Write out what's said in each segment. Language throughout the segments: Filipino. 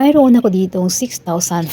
Mayroon ako ditong 6,500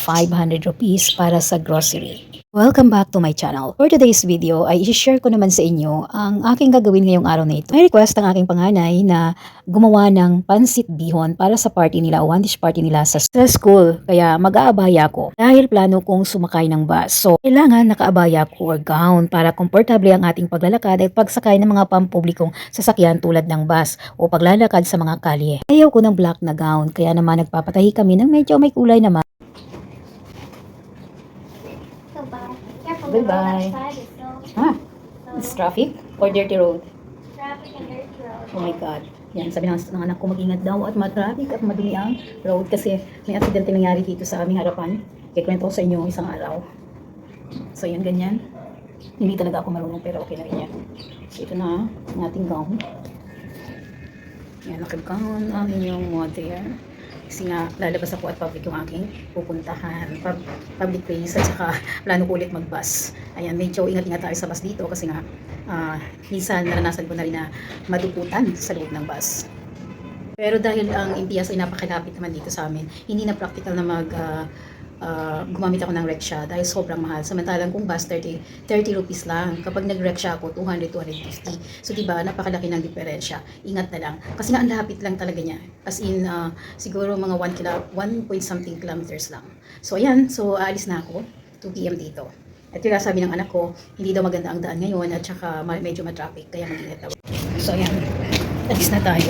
rupees para sa grocery. Welcome back to my channel. For today's video ay i-share ko naman sa inyo ang aking gagawin ngayong araw na ito. May request ang aking panganay na gumawa ng pansit bihon para sa party nila o one dish party nila sa school. Kaya mag-aabaya ko dahil plano kong sumakay ng bus. So, kailangan nakaabaya ko or gown para komportable ang ating paglalakad at pagsakay ng mga pampublikong sasakyan tulad ng bus o paglalakad sa mga kalye. Ayaw ko ng black na gown kaya naman nagpapatahi kami ng medyo may kulay naman. Careful, the road Goodbye. outside is so It's traffic or dirty road? traffic and dirty road. Oh my God. Yan, sabi ng anak ko mag-ingat daw at matraffic at madumi ang road kasi may aksidente nangyari dito sa aming harapan. Kikwento ko sa inyo isang araw. So yan, ganyan. Hindi talaga ako marunong pero okay na rin yan. So ito na ang ating gown. Yan, nakagown ang inyong model. Kasi nga, lalabas ako at public yung aking pupuntahan. Public place at saka plano ko ulit mag-bus. Ayan, medyo ingat-ingat tayo sa bus dito kasi nga, minsan naranasan ko na rin na maduputan sa loob ng bus. Pero dahil ang MPS ay napakalapit naman dito sa amin, hindi na practical na gumamit ako ng rickshaw dahil sobrang mahal. Samantalang kung bus, 30 rupees lang. Kapag nag-rickshaw ako, 200, 250. So, diba, napakalaki ng diferensya. Ingat na lang. Kasi nga, ang lapit lang talaga niya. As in, siguro mga 1 point something kilometers lang. So, ayan. So, aalis na ako. 2 p.m. dito. At yung sabi ng anak ko, hindi daw maganda ang daan ngayon at saka medyo matraffic. Kaya mag-ingat daw. So, ayan. Alis na tayo.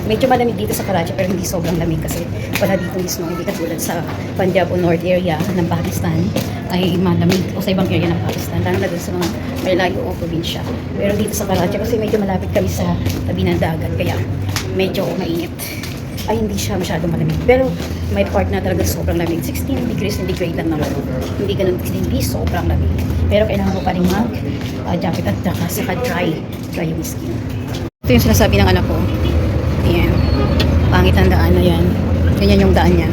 Medyo malamig dito sa Karachi pero hindi sobrang lamig kasi wala dito yung snow. Hindi katulad sa Punjab o North area ng Pakistan ay malamig o sa ibang area ng Pakistan. Lalo na dun sa mga malayo o probinsya. Pero dito sa Karachi kasi medyo malapit kami sa tabi ng dagat kaya medyo mainit. Ay hindi siya masyadong malamig. Pero may part na talaga sobrang lamig. 16 degrees centigrade lang naman. Hindi ganun hindi sobrang lamig. Pero kailangan mo pa rin jacket at saka dry yung skin. Ito yung sinasabi ng anak ko. Ayan. Pangit ang daan na yan. Ganyan yung daan niya.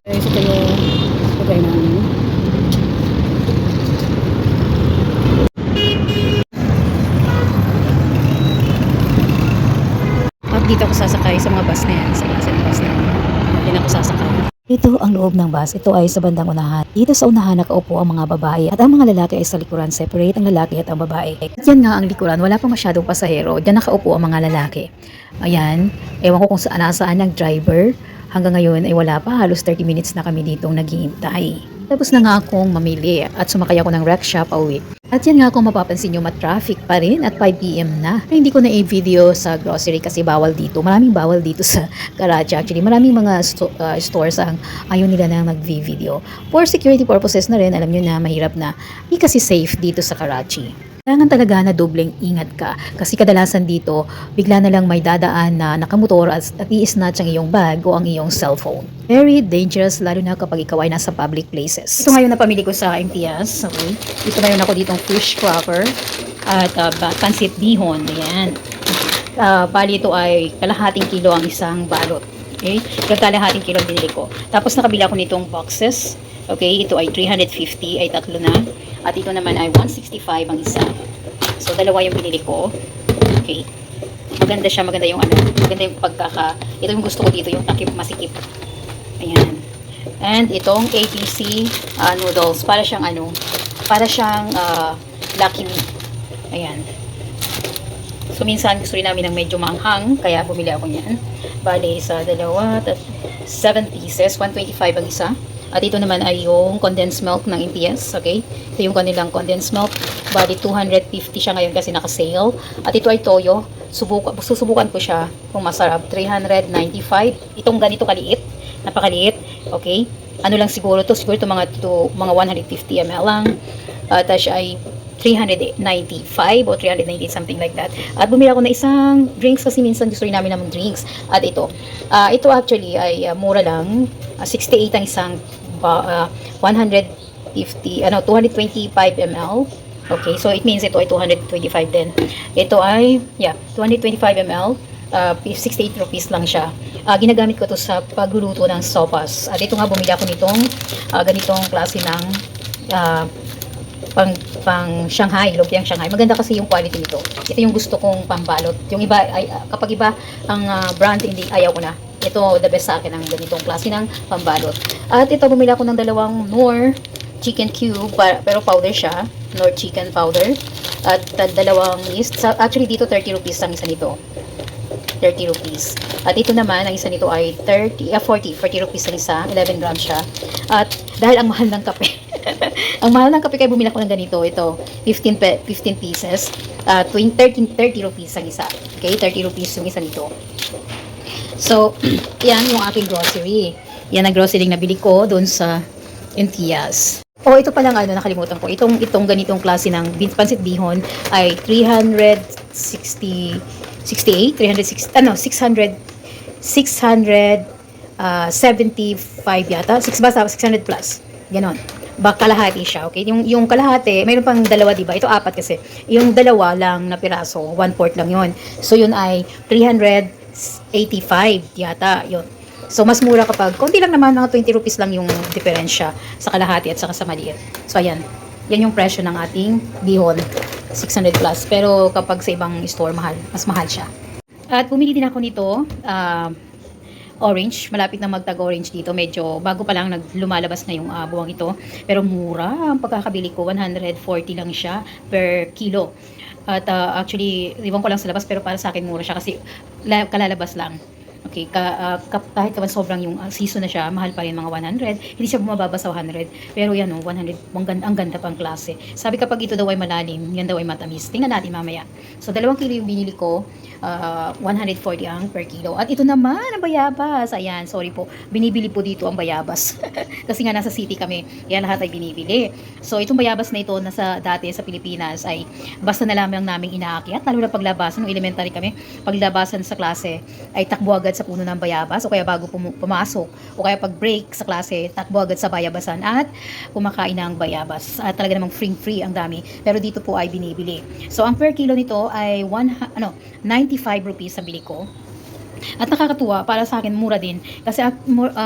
Guys, ito yung lagay namin. Dito ako sasakay sa mga bus na yan. Sa bus na yan. Yan ako sasakay. Ito ang loob ng bus. Ito ay sa bandang unahan. Dito sa unahan nakaupo ang mga babae at ang mga lalaki ay sa likuran. Separate ang lalaki at ang babae. At yan nga ang likuran. Wala pa masyadong pasahero. Diyan nakaupo ang mga lalaki. Ayan. Ewan ko kung saan ang driver. Hanggang ngayon ay wala pa. Halos 30 minutes na kami ditong naghihintay. Tapos na nga akong mamili at sumakay ako ng rickshaw pauwi. At yan nga kung mapapansin nyo, matraffic pa rin at 5 p.m. na. Ay, hindi ko na i-video sa grocery kasi bawal dito. Maraming bawal dito sa Karachi. Actually, maraming mga stores ang ayaw nila na mag-video. For security purposes na rin, alam nyo na mahirap na. Hindi kasi safe dito sa Karachi. Kailangan talaga na dobleng ingat ka kasi kadalasan dito bigla na lang may dadaan na nakamotor at i-snatch ang iyong bag o ang iyong cellphone. Very dangerous lalo na kapag ikaw ay nasa public places. Ito ngayon na pamili ko sa MPS. Okay. Dito mayroon ako ditong fish cracker at pansit bihon. Ayan. Bali ito ay kalahating kilo ang isang balot. Okay. Kalahating kilo ang binili ko. Tapos nakabila ko nitong boxes. Okay. Ito ay 350 ay tatlo na. At ito naman ay 165 ang isa. So, dalawa yung binili ko. Okay. Maganda siya. Maganda yung ito yung gusto ko dito, yung takip masikip. Ayan. And itong ABC noodles. Para siyang Lucky Me. Ayan. So, minsan gusto rin namin ng medyo maanghang. Kaya bumili ako niyan. Bale, sa dalawa, 7 pieces. 125 ang isa. At ito naman ay yung condensed milk ng MPS, okay? Ito yung kanilang condensed milk. Bali, 250 siya ngayon kasi naka-sale. At ito ay toyo. Susubukan ko siya kung masarap. 395. Itong ganito kaliit. Napakaliit. Okay? Ano lang siguro to? Siguro ito mga 150 ml lang. At siya ay 395 o 390 something like that. At bumili ako na isang drinks kasi minsan gusto rin namin ng drinks. At ito actually ay mura lang. 68 ang isang 225 ml. Okay, so it means ito ay 225 din. Ito ay, yeah, 225 ml. 68 rupees lang siya. Ginagamit ko to sa pagluluto ng sopas. At ito nga, bumili ako nitong ganitong klase ng ah, pang Shanghai, lumpiang Shanghai. Maganda kasi yung quality nito. Ito yung gusto kong pambalot. Yung iba, ay, kapag iba ang brand, hindi, ayaw ko na. Ito, the best sa akin ang ganitong klase ng pambalot. At ito, bumili ako ng dalawang Knorr chicken cube, pero powder siya. Knorr chicken powder. At dalawang yeast. Actually, dito 30 rupees ang isa nito. 30 rupees. At ito naman, ang isa nito ay 40 rupees ang isa. 11 grams siya. At dahil ang mahal ng kape, ang mahal ng kape, kaya bumili ako ng ganito. Ito, 15 pieces. 30 rupees ang isa. Okay, 30 rupees yung isa nito. So, yan yung aking grocery. Yan ang grocery na nabili ko doon sa Entias. Oh, ito pa lang nakalimutan ko. Itong ganitong klase ng pansit bihon ay 675 yata. 600 plus. Ganon. Kalahati siya, okay? Yung kalahati, mayroon pang dalawa, di ba? Ito apat kasi. Yung dalawa lang na piraso, 1/4 lang yon. So, yun ay 385 yata, yun. So, mas mura kapag, konti lang naman, mga 20 rupees lang yung diferensya sa kalahati at saka sa maliit. So, ayan. Yan yung presyo ng ating bihon. 600 plus. Pero kapag sa ibang store, mas mahal siya. At pumili din ako nito, orange. Malapit na magtag-orange dito. Medyo bago pa lang lumalabas na yung buwang ito. Pero mura. Ang pagkakabili ko, 140 lang siya per kilo. At actually, iwan ko lang sa labas, pero para sa akin mura siya kasi kalalabas lang. Okay, kahit naman sobrang yung season na siya, mahal pa rin mga 100. Hindi siya bumababa sa 100. Pero yan 100, ang ganda pang klase. Sabi kapag ito daw ay malalim, yan daw ay matamis. Tingnan natin mamaya. So, 2 kilo yung binili ko. 140 ang per kilo. At ito naman, ang bayabas. Ayan, sorry po. Binibili po dito ang bayabas. Kasi nga nasa city kami. Kaya lahat ay binibili. So, itong bayabas na ito, dati sa Pilipinas, ay basta na lamang namin inaakyat. Lalo na paglabasan, nung elementary kami, paglabasan sa klase, ay takbo agad sa puno ng bayabas. O kaya bago pumasok. O kaya pag break sa klase, takbo agad sa bayabasan. At kumakain ng bayabas. At talaga namang free ang dami. Pero dito po ay binibili. So, ang per kilo nito ay 95 rupees sa bili ko. At nakakatuwa, para sa akin mura din kasi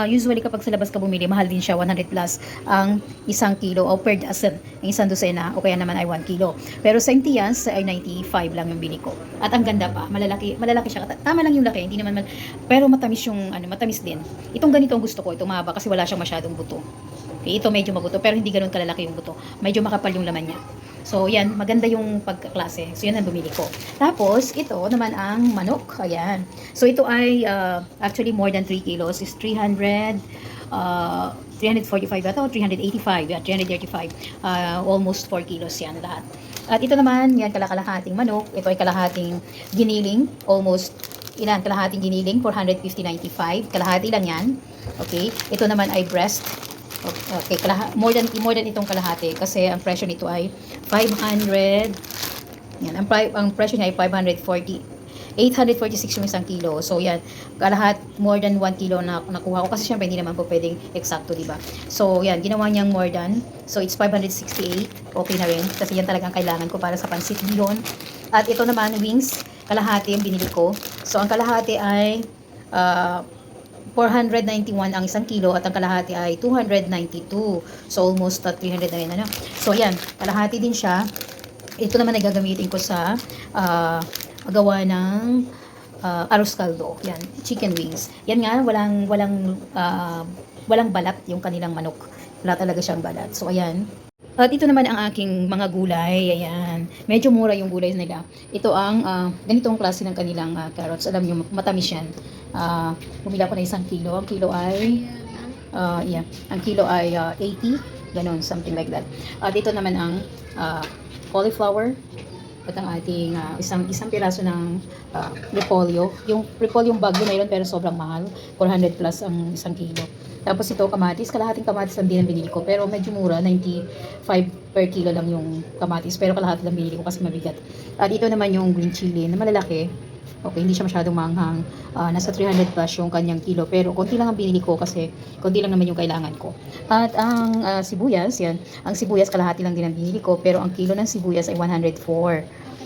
usually kapag sa labas ka bumili, mahal din siya, 100 plus ang 1 kilo o per dozen, ang isang dosena o kaya naman ay 1 kilo. Pero sa Intias ay 95 lang yung bili ko. At ang ganda pa, malalaki siya. Tama lang yung laki, hindi naman pero matamis yung matamis din. Itong ganito ang gusto ko, itong mahaba kasi wala siyang masyadong buto. Okay, ito medyo mabuto pero hindi ganoon kalalaki yung buto. Medyo makapal yung laman niya. So, yan, maganda yung pagkaklase. So, yan ang bumili ko. Tapos, ito naman ang manok. Ayan. So, ito ay actually more than 3 kilos. Is 345 yata o 385. Yeah, 335. Almost 4 kilos yan lahat. At ito naman, yan, kalahating manok. Ito ay kalahating giniling. Almost, kalahating giniling, 450.95. Kalahati lang yan. Okay. Ito naman ay breast. Okay, more than itong kalahati kasi ang presyo nito ay 500. Yan, ang presyo niya ay 846 yung 1 kilo. So yan, more than 1 kilo na nakuha ko kasi syempre hindi naman po pwedeng eksakto, di ba? So yan, ginawa niyang more than. So it's 568. Okay na rin kasi yan talagang kailangan ko para sa pansit bihon. At ito naman wings, kalahati yung binili ko. So ang kalahati ay 491 ang 1 kilo at ang kalahati ay 292. So, almost 300 na rin. So, yan. Kalahati din siya. Ito naman ay gagamitin ko sa gawa ng arroz caldo. Yan. Chicken wings. Yan nga, walang balat yung kanilang manok. Wala talaga siyang balat. So, ayan. At ito naman ang aking mga gulay. Ayan. Medyo mura yung gulay nila. Ito ang ganitong klase ng kanilang carrots. Alam nyo, matamis yan. Bumili ako ng 1 kilo. Ang kilo ay ang kilo ay 80. Ganon, something like that. At ito naman ang cauliflower. At ang ating isang piraso ng repolyo. Yung repolyo yung bagyo mayroon pero sobrang mahal. 400 plus ang 1 kilo. Tapos ito, kamatis. Kalahating kamatis lang din ang binili ko. Pero medyo mura. 95 per kilo lang yung kamatis. Pero kalahati lang binili ko kasi mabigat. At ito naman yung green chili na malalaki. Okay, hindi siya masyadong maanghang. Nasa 300 plus yung kanyang kilo. Pero konti lang ang binili ko kasi konti lang naman yung kailangan ko. At ang sibuyas, yan. Ang sibuyas kalahati lang din ang binili ko. Pero ang kilo ng sibuyas ay 104.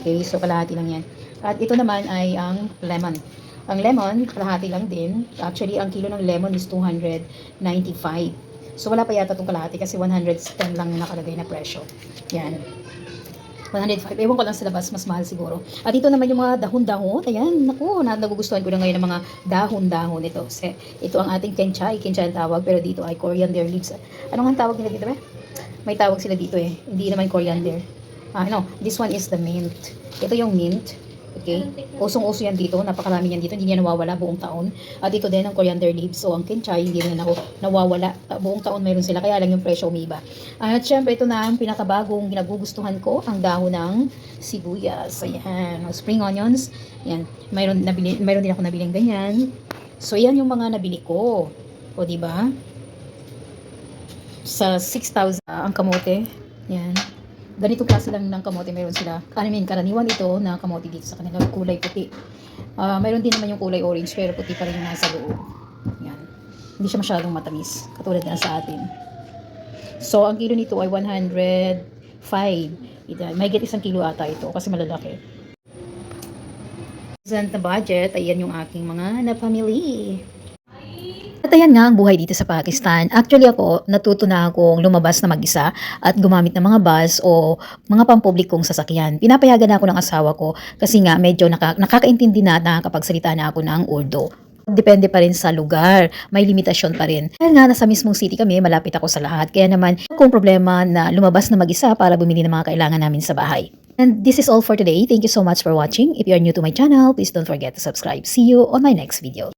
Okay, so kalahati lang yan. At ito naman ay ang lemon. Ang lemon, kalahati lang din. Actually, ang kilo ng lemon is 295. So wala pa yata itong kalahati kasi 110 lang nakalagay na presyo. Yan. 105. Ewan ko lang sa labas, mas mahal siguro. At ito naman yung mga dahon-dahon. Ayan, naku, nagugustuhan ko na ngayon ng mga dahon-dahon ito. Kasi ito ang ating kenchay. Kenchay ang tawag, pero dito ay coriander leaves. Ano nga ang tawag nila dito ba? May tawag sila dito eh. Hindi naman coriander. No, this one is the mint. Ito yung mint. Okay? Usong-uso yan dito. Napakarami yan dito. Hindi niya nawawala buong taon. At ito din ang coriander leaves. So, ang kenchay, hindi rin ako nawawala. Buong taon mayroon sila. Kaya lang yung presyo umiba. At syempre, ito na ang pinakabagong ginagugustuhan ko. Ang dahon ng sibuyas. Ayan. Spring onions. Ayan. Mayroon din ako nabiling ganyan. So, yan yung mga nabili ko. O, diba? Sa 6,000 ang kamote. Yan. Ganitong klase lang ng kamote meron sila. Karaniwan ito na kamote dito sa kanila, kulay puti. Mayroon din naman yung kulay orange pero puti pa rin yung nasa loob. Yan. Hindi siya masyadong matamis katulad na sa atin. So ang kilo nito ay 105. May get 1 kilo ata ito kasi malalaki. Present na budget, ayan yung aking mga napamili. At ayan nga ang buhay dito sa Pakistan. Actually ako, natuto na akong lumabas na mag-isa at gumamit ng mga bus o mga pampublikong sasakyan. Pinapayagan na ako ng asawa ko kasi nga medyo nakakaintindi na nakakapagsalita na ako ng Urdu. Depende pa rin sa lugar, may limitasyon pa rin. Kaya nga nasa mismong city kami, malapit ako sa lahat. Kaya naman kung problema na lumabas na mag-isa para bumili ng mga kailangan namin sa bahay. And this is all for today. Thank you so much for watching. If you are new to my channel, please don't forget to subscribe. See you on my next video.